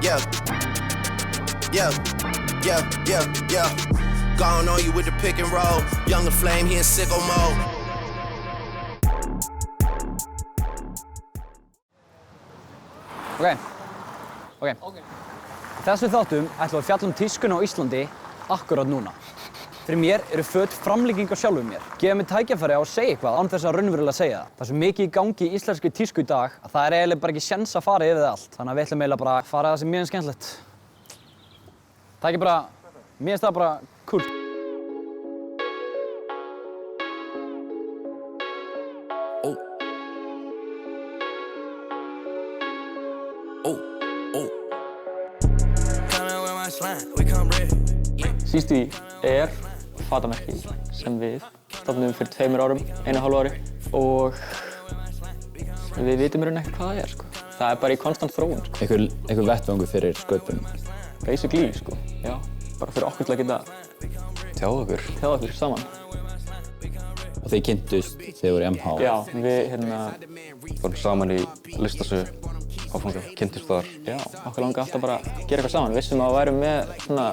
Yeah. Gone on you with the pick and roll. Younger flame, he in sicko mode. Okay. Þessu þáttum ætlum við að fjalla tískuna á Íslandi akkurat núna. Fyrir mér eru föt framlíking á sjálfum mér. Gefa mér tækifæri á að segja eitthvað án þess að raunverulega segja það. Það er svo mikið í gangi í íslenskri tísku í dag að það er eiginlega bara ekki séns að fara yfir það allt. Þannig að við ætlum eiginlega bara að fara það sem mjög skemmtilegt. Það er ekki bara, mér finnst það bara cool. Síství er fatamerki sem við stofnuðum fyrir 2 árum, 1,5 ári og við vitum raun ekki hvað það er, sko. Það er bara í konstant þróun, sko. Einhver vettvangur fyrir sköpun? Basically, sko, já. Bara fyrir okkur til að geta tjáð okkur saman. Og þið kynntust þegar þið voru í MH? Já, við vorum saman í listasögu áfanga, kynntust þar. Já, okkur langaði alltaf bara að gera eitthvað saman. Við vissum að við værum með svona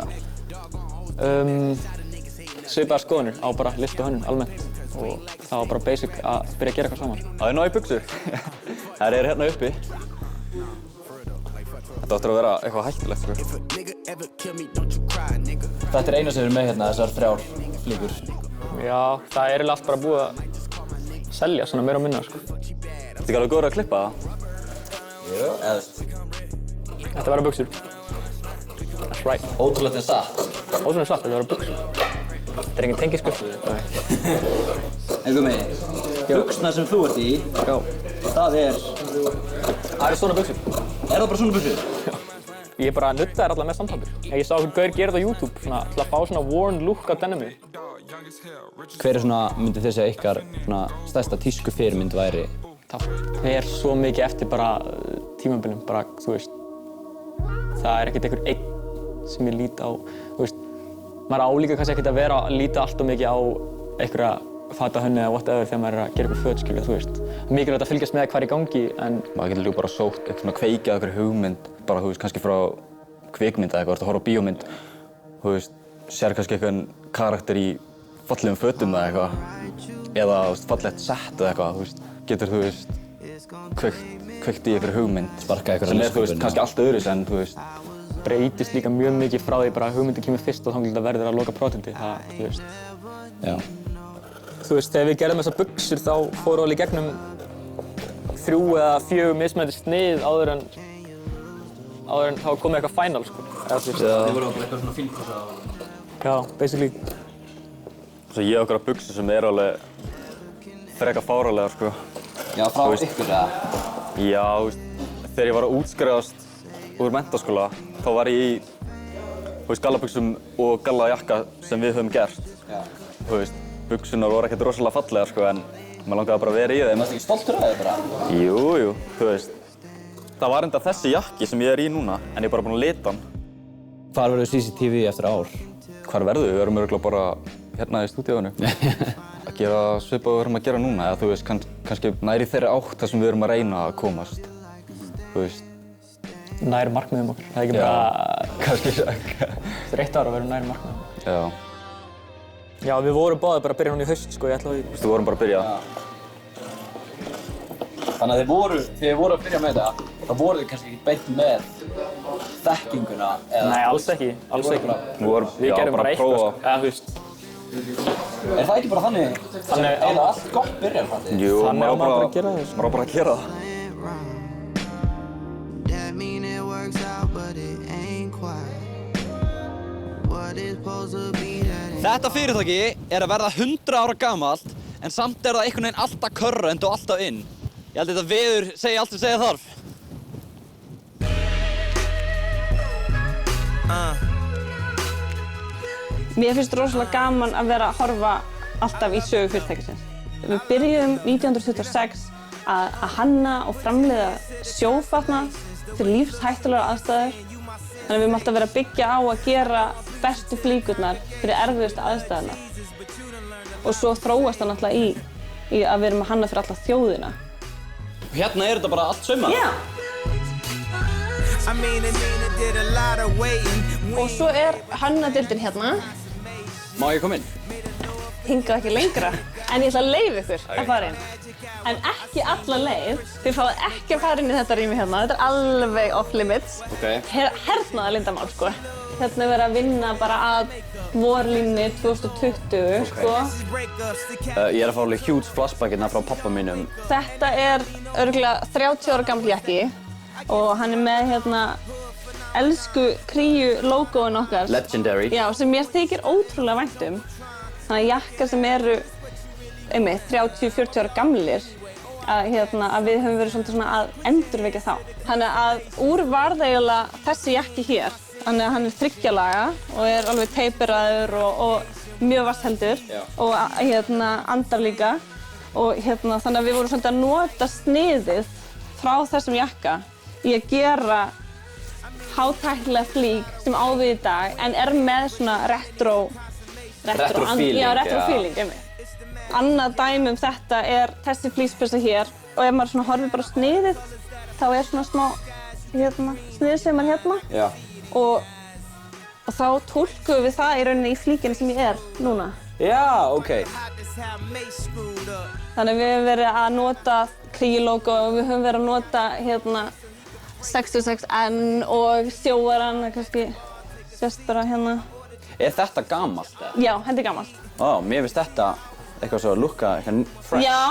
svipaðar skoðanir á bara list og hönnun almennt og það var bara basic að byrja að gera eitthvað saman. Það er nóg í buxur. Þær eru hérna uppi. Þetta áttur að vera eitthvað hættulegt, sko. Þetta er eina sem við erum með hérna, þessar 3 flíkur. Já, það er eiginlega allt bara búið að selja svona meira og minna, sko. Þetta ekki alveg góður að klippa það? Jú, eða Þetta verða buxur. That's right. ótrúlegt en satt. Ótrúlega satt, þetta verða buxur. Þetta er engin tengiskull. Einhver megin. Buxurnar sem þú ert í, það er svona buxur. Er það bara svona buxur? Já. Ég bara nuddaði þær allar með samtambur. Ég sá einhvern gaur gera þetta á YouTube, svona, til að fá svona worn look af denimi. Hver er svona, myndið þið segja ykkar svona stærsta tísku fyrirmynd væri? Það er svo mikið eftir bara tímabilum, bara, þú veist. Það er ekkert einhver einn sem ég lít á, þú veist. Maður á líka kannski ekkert að vera að líta allt of mikið á einhverja fatahönnu eða whatever þegar maður er að gera eitthvað föt, skilja, þú veist. Mikilvægt að fylgjast með hvað er í gangi, en maður getur líka bara sótt eitthvað svona kveikið af einhverju hugmynd, bara, þú veist, kannski frá kvikmynd eða eitthvað, þú ert að horfa á bíómynd, þú veist, sér kannski einhvern karakter í fallegum fötum eða eitthvað, eða, þú veist, fallegt sett eða eitthvað, þú veist, getur, þú veist, kveikt í einhverju hugmynd, sparka einhverja sem er, þú veist, kannski allt öðruvísi en, þú veist, breytist líka mjög mikið frá því bara að hugmyndin kemur fyrst og þangað verður að loka prótendi, það, þú veist. Já. Þú veist, þegar við gerðum þessar buxur þá fóru alveg í gegnum 3 eða 4 mismunandi snið áður en þá komið eitthvað final, sko. Þið voru bara eitthvað svona fílkosa? Já, basically. Svo ég okkar á buxur sem er alveg frekar fáránlegar, sko. Já, frá ykkur eða? Já, þú veist, þegar ég var að útskrifast úr menntaskóla, þá var ég í, þú veist, gallabuxum og gallajakka sem við höfum gert. Já. Þú veist, buxurnar voru ekkert rosalega fallegar, sko, en maður langaði bara að vera í þeim. Varstu ekki stoltur af þér bara? Jú, þú veist. Það var enda þessi jakki sem ég er í núna, en ég er bara búinn að lita hann. Hvar verður CCTV eftir ár? Hvar verður við? Við erum örugglega bara hérna í stúdíóinu. Að gera svipað við erum að gera núna, eða þú veist, kannski nær í þeirri átt þar sem við erum að reyna að komast. Þú veist. Nær markmiðum okkur. Það er ekki bara... Kannski ekki. Eftir 1 ár að vera nær markmiðum. Já. Já, við vorum báðir bara að byrja núna í haust, sko, ég ætla að... Þú veist, við vorum bara að byrja. Þannig að þegar þið voru að byrja með þetta, þá voru þið kannski ekki beint með þekkinguna eða... Nei, alls ekki, alls ekki. Við gerðum bara eitthvað, sko, eða þú veist. Er það ekki bara þannig? Eða allt gott byrjar þannig? Jú, þannig á maður bara að gera það. Maður á bara að gera það. Þetta fyrirtæki er að verða 100 ára gamalt, en samt er það einhvern veginn alltaf current og alltaf inn. Ég held að þetta veður segi allt sem segja þarf. Mér finnst rosalega gaman að vera að horfa alltaf í sögu fyrirtækisins. Við byrjuðum 1926 að hanna og framleiða sjófatnað fyrir lífshættulegar aðstæður. Þannig að við höfum alltaf verið að byggja á að gera bestu flíkurnar fyrir erfiðustu aðstæðurnar. Og svo þróast það náttúrulega í að við erum að hanna fyrir alla þjóðina. Hérna er þetta bara allt saumað? Já. Og svo er hannadeildin hérna. Má ég koma inn? Hingað ekki lengra. En ég ætla að leyfa ykkur að fara inn. En ekki alla leið. Þið fáið ekki að fara inn í þetta rými hérna. Þetta er alveg off limits. Hernaðarlindamál, sko. Hérna er verið að vinna bara að vorlínni 2020, sko. Ég er að fá alveg huge flashback hérna frá pappa mínum. Þetta er örugglega 30 ára gamall jakki og hann er með hérna elsku Kríu logoinn okkar. Legendary. Já, sem mér þykir ótrúlega vænt um. Þannig að jakkar sem eru 30-40 ára gamlir að við höfum verið svona að endurvekja þá. Þannig að úr varð eiginlega þessi jakki hér. Þannig að hann er 3 laga og er alveg teiperaður og mjög vassheldur og andar líka. Og þannig að við vorum svolítið að nota sniðið frá þessum jakka í að gera hátæknilega flík sem á við í dag en er með svona retro feeling. Já, retro feeling, einmitt. Annað dæmi þetta er þessi flíspeysa hér og ef maður svona horfir bara á sniðið þá er svona smá sniðseimar hérna. Já. Og þá túlkum við það í rauninni í flíkinni sem ég er núna. Já, ok. Þannig við höfum verið að nota Kríu logo og við höfum verið að nota 66N og sjóarann, kannski sést bara hérna. Er þetta gamalt? Já, þetta er gamalt. Mér finnst þetta eitthvað svo að lukka fresh. Já,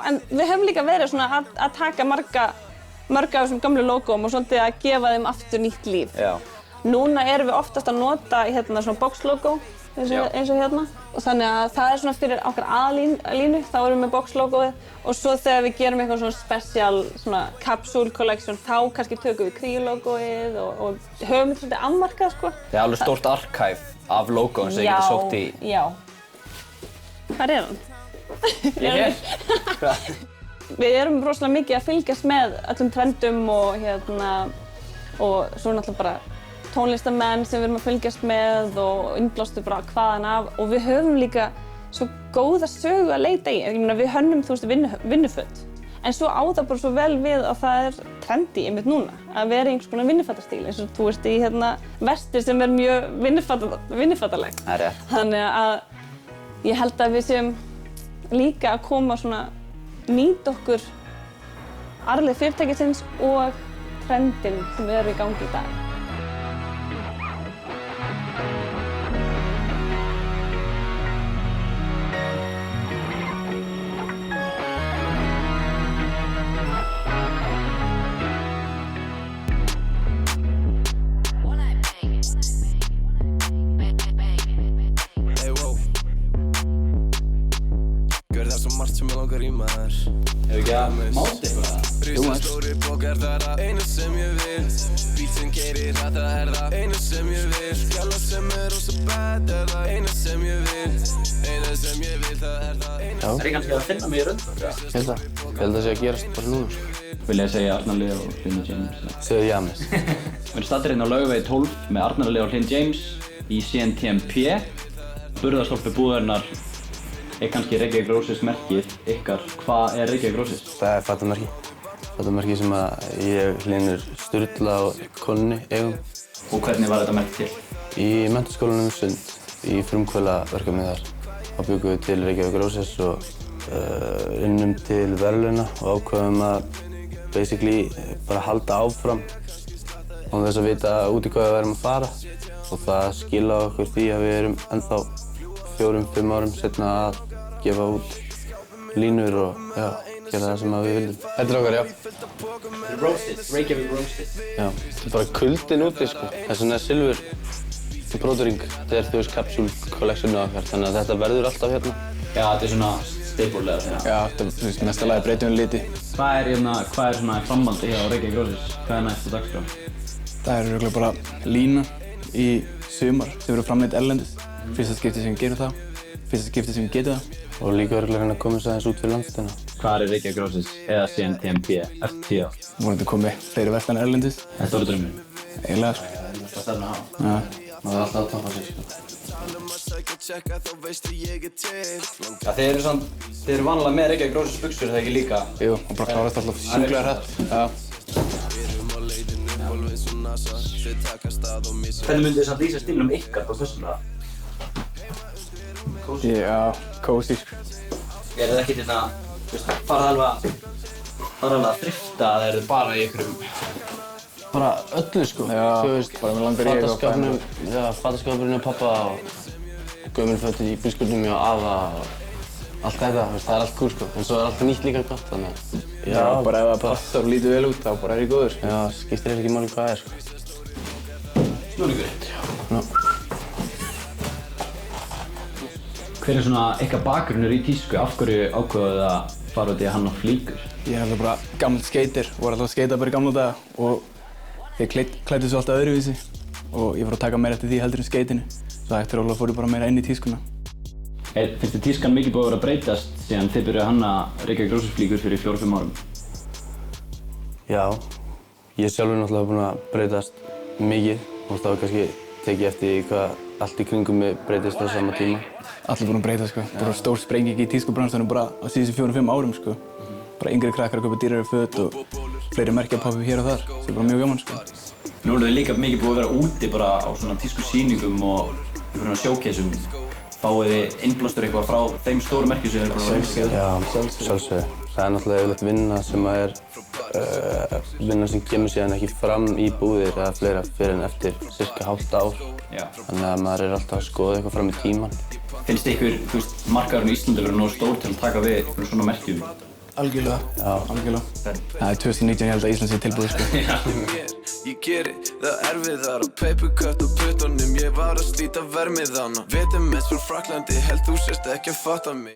en við höfum líka verið svona að taka marga af þessum gamlu logóum og svolítið að gefa þeim aftur nýtt líf. Já. Núna erum við oftast að nota svona box-logo eins og hérna. Og þannig að það er svona fyrir okkar aðlínu, þá erum við með box-logoið og svo þegar við gerum eitthvað svona special svona capsule collection þá kannski tökum við Kríu-logoið og höfum þetta svolítið afmarkað, sko. Það er alveg stórt arkæf af logoum sem ég geti sótt í. Já. Hvar er hann? Ég er hér. Við erum rosalega mikið að fylgjast með öllum trendum og svo náttúrulega bara tónlistamenn sem við erum að fylgjast með og innblástur bara hvaðan af og við höfum líka svo góða sögu að leita í. Ég meina við hönnum, vinnuföt. En svo á það bara svo vel við að það er trendi einmitt núna að vera í einhvers konar vinnufatastíl eins og þú ert í vesti sem er mjög vinnufatalegt. Það er rétt. Þannig að ég held að við séum líka að koma svona nýta okkur arfleifð fyrirtækisins og trendin sem eru í gangi í dag. Hefur ekki að máta eitthvað? Jú, stóri bókar það er það einu sem ég vil. Bíl sem keyrir það er það einu sem ég vil. Skjala sem er rosa bad er það einu sem ég vil. Einu sem ég vil það er það einu sem ég vil. Er ég kannski að finna mig í röndum? Ég held að það sé að gerast bara núna. Vil ég segja Arnar Leó og Hlynur James? Segðu James. Við erum staddir hérna á Laugavegi 12 með Arnar Leó og Hlynur James í CNTMP. Burðarstólpi búðarinnar er kannski Reykjavík Roses merkið ykkar. Hvað er Reykjavík Roses? Það er fatamerki. Fatamerki sem að ég, Hlynur, Sturla og konunni eigum. Og hvernig var þetta merkt til? Í menntaskólanum Sund, í frumkvöðlaverkefni þar. Þá byggum við til Reykjavík Roses og unnum til verðlauna og ákveðum að basically bara halda áfram án þess að vita út í hvað við værum að fara. Og það skilaði okkur því að við erum ennþá 4-5 árum seinna að gefa út línur og gera það sem við vildum. Þetta er okkar, já. Roasted, Reykjavík Roasted. Já, þetta er bara kuldinn úti, sko. Þess vegna er silfur bróðring. Þetta er, capsule collectionu okkar, þannig að þetta verður alltaf hérna. Já, þetta er svona staple-lega þeirra. Já, þetta er mesta lagi breytum við liti. Hvað er svona framhaldi hér á Reykjavík Roses? Hvað er næst á dagskrá? Það er örugglega bara lína í sumar sem verður framleidd erlendis. Fyrsta skipti sem við gerum það, fyrsta skipti sem við getum það. Og líka örugglega að koma þess aðeins út fyrir landstæðina. Hvað er Reykjavík Roses eða CNTMP eftir 10 ár? Vonandi komið fleiri verslanir erlendis. Þetta voru draumurinn? Eiginlega, sko. Það er stefna að hafa. Já. Maður er alltaf að toppa sig, sko. ekki að checka þá veistu ég til. Ja, þið eru vanlega með Reykjavík Roses buxur, er það ekki líka? Jú, og bara klárast alltaf sjúklega hrætt. Já. Hvernig myndið þið samt lýsa stílnum ykkar professionlega? Já, cozy. Er það ekkert hérna, farið alveg að þrifta eða eru þið bara í einhverjum? Bara öllu sko. Já, bara með langar í Fataskapnum, já, fataskapurinn og pappa og gömulfötin í bílskúrnum og afa og allt þetta, það er allt cool sko. En svo er allt nýtt líka gott, þannig að... Já, bara ef það passar og lítur vel út, þá bara er ég góður. Já, skiptir ekki máli hvað það er sko. Snúningur? Já. Hver er svona ykkar bakgrunnur í tísku? Af hverju ákveðuð þið að fara út í að hanna flíkur? Ég er alltaf bara gamall skeitir, var alltaf að skeita bara í gamla daga og ég klæddi svo alltaf öðruvísi og ég var að taka meira eftir því heldur en skeitinu. Svo hægt og rólega fór ég bara meira inn í tískuna. Finnst þið tískan mikið búið að vera að breytast síðan þið byrjuðu að hanna Reykjavík Roses flíkur fyrir 4-5 árum? Já, ég er sjálfur náttúrulega búinn að breytast mikið og þá kannski tekið eftir hvað allt í kringum mig breytist á sama tíma. Allir búinn að breyta sko, bara stór sprenging í tískubransanum bara á síðustu 4-5 árum sko. Bara yngri krakkar að kaupa dýrari föt og fleiri merki að poppa upp hér og þar, sem er bara mjög gaman sko. Nú eru þið líka mikið búið að vera úti bara á svona tískusýningum og svona showcaseum. Fáið þið innblástur eitthvað frá þeim stóru merkjum sem þið eru bara að vera? Já, sjálfsögðu. Það er náttúrulega yfirleitt vinna sem er vinna sem kemur síðan ekki fram í búðir eða fleira fyrir en eftir cirka hálft ár. Já. Þannig að maður er alltaf að skoða eitthvað fram í tíman. Finnst ykkur, markaðurinn í Íslandi vera nógu stór til að taka við einhverjum svona merkjum? Algjörlega. Já. Algjörlega. Það er 2019 ég held að Ísland sé tilbúið sko. Ég geri það erfiðar og papercut og puttunum ég var að slíta vermið hana. Viti mest frá Fraklandi, held þú sést ekki að fatta mig.